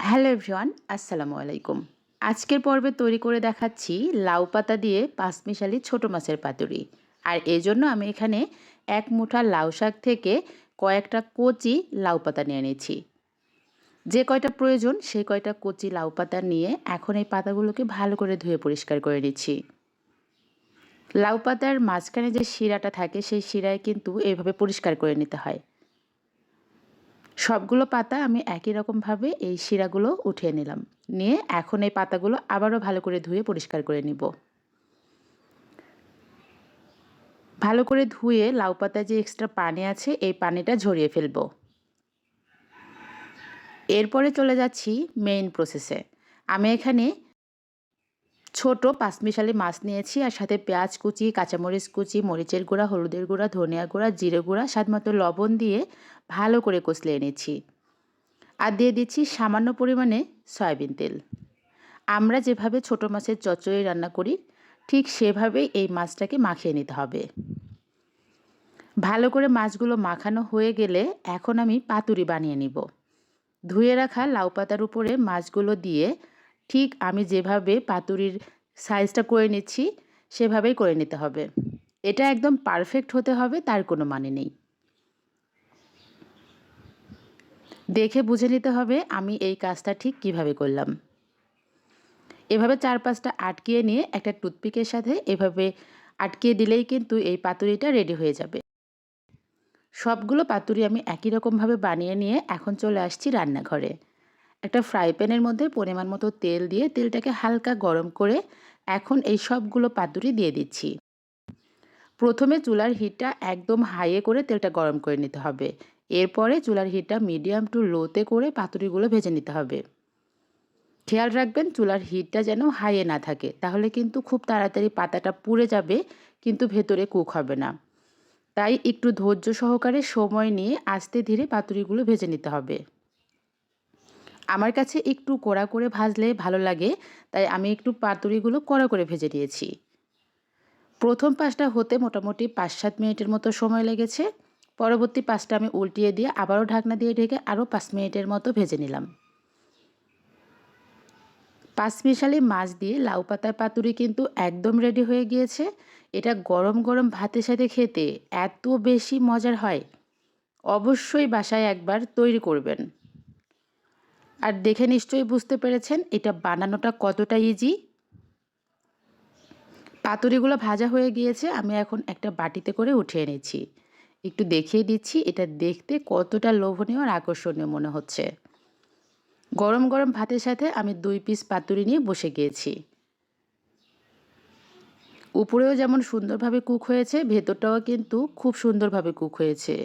Hello everyone, আসসালামু আলাইকুম। আজকের পর্বে তৈরি করে দেখাচ্ছি লাউ পাতা দিয়ে পাঁচমিশালি ছোট মাছের পাতুরি। আর এজন্য আমি এখানে এক মুঠা লাউ শাক থেকে কয়েকটা কচি লাউ পাতা নিয়ে নিয়েছি। যে কয়টা প্রয়োজন সেই কয়টা কচি লাউ পাতা নিয়ে এখন এই পাতাগুলোকে ভালো করে ধুয়ে পরিষ্কার করে নিচ্ছি। লাউ পাতার মাঝখানে যে শিরাটা থাকে সেই শিরায় কিন্তু এইভাবে পরিষ্কার করে নিতে হয়। সবগুলো পাতা আমি একই রকমভাবে এই শিরাগুলো উঠিয়ে নিলাম। নিয়ে এখন এই পাতাগুলো আবারও ভালো করে ধুয়ে পরিষ্কার করে নিব। ভালো করে ধুয়ে লাউ পাতায় যে এক্সট্রা পানি আছে এই পানিটা ঝরিয়ে ফেলব। এরপরে চলে যাচ্ছি মেইন প্রসেসে। আমি এখানে ছোট পাঁচমিশালি মাছ নিয়েছি আর সাথে পেঁয়াজ কুচি, কাঁচামরিচ কুচি, মরিচের গুঁড়া, হলুদের গুঁড়া, ধনিয়া গুঁড়া, জিরে গুঁড়া, স্বাদমতো লবণ দিয়ে ভালো করে কষলিয়ে নিয়েছি। আর দিয়ে দিচ্ছি সামান্য পরিমাণে সয়াবিন তেল। আমরা যেভাবে ছোট মাছের চচ্চড়ি রান্না করি ঠিক সেভাবেই এই মাছটাকে মাখিয়ে নিতে হবে। ভালো করে মাছগুলো মাখানো হয়ে গেলে এখন আমি পাতুরি বানিয়ে নিব। ধুয়ে রাখা লাউ পাতার উপরে মাছগুলো দিয়ে ঠিক আমি যেভাবে পাতুরির সাইজটা করে নিচ্ছি সেভাবেই করে নিতে হবে। এটা একদম পারফেক্ট হতে হবে তার কোনো মানে নেই। দেখে বুঝে নিতে হবে আমি এই কাজটা ঠিক কিভাবে করলাম। এভাবে 4-5টা আটকিয়ে নিয়ে একটা টুথপিকের সাথে এভাবে আটকিয়ে দিলেই কিন্তু এই পাতুরিটা রেডি হয়ে যাবে। সবগুলো পাতুরি আমি একই রকমভাবে বানিয়ে নিয়ে এখন চলে আসছি রান্নাঘরে। একটা ফ্রাই প্যানের মধ্যে পরিমাণ মতো তেল দিয়ে তেলটাকে হালকা গরম করে এখন এই সবগুলো পাতুরি দিয়ে দিচ্ছি। প্রথমে চুলার হিটটা একদম হাইয়ে করে তেলটা গরম করে নিতে হবে। এরপরে চুলার হিটটা মিডিয়াম টু লোতে করে পাতুরিগুলো ভেজে নিতে হবে। খেয়াল রাখবেন চুলার হিটটা যেন হাইয়ে না থাকে, তাহলে কিন্তু খুব তাড়াতাড়ি পাতাটা পুড়ে যাবে কিন্তু ভেতরে কুক হবে না। তাই একটু ধৈর্য সহকারে সময় নিয়ে আস্তে ধীরে পাতুরিগুলো ভেজে নিতে হবে। আমার কাছে একটু কড়া করে ভাজলে ভালো লাগে, তাই আমি একটু পাতুরিগুলো কড়া করে ভেজে নিয়েছি। প্রথম পাঁচটা হতে মোটামুটি 5-7 মিনিটের মতো সময় লেগেছে। পরবর্তী পাঁচটা আমি উল্টিয়ে দিয়ে আবারও ঢাকনা দিয়ে ঢেকে আরও 5 মিনিটের মতো ভেজে নিলাম। পাঁচমিশালি মাছ দিয়ে লাউ পাতার পাতুরি কিন্তু একদম রেডি হয়ে গিয়েছে। এটা গরম গরম ভাতের সাথে খেতে এত বেশি মজার হয়, অবশ্যই বাসায় একবার তৈরি করবেন। আর দেখে নিশ্চয়ই বুঝতে পেরেছেন এটা বানানোটা কতটা ইজি। পাতুরিগুলো ভাজা হয়ে গিয়েছে, আমি এখন একটা বাটিতে করে উঠিয়ে নিচ্ছি। একটু দেখিয়ে দিচ্ছি এটা দেখতে কতটা লোভনীয় আর আকর্ষণীয় মনে হচ্ছে। গরম গরম ভাতের সাথে আমি 2 পিস পাতুরি নিয়ে বসে গিয়েছি। উপরেও যেমন সুন্দরভাবে কুক হয়েছে, ভেতরটাও কিন্তু খুব সুন্দরভাবে কুক হয়েছে।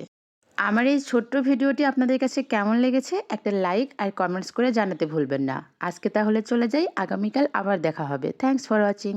আমার এই ছোট্ট ভিডিওটি আপনাদের কাছে কেমন লেগেছে একটা লাইক আর কমেন্টস করে জানাতে ভুলবেন না। আজকে তাহলে চলে যাই, আগামীকাল আবার দেখা হবে। Thanks for watching.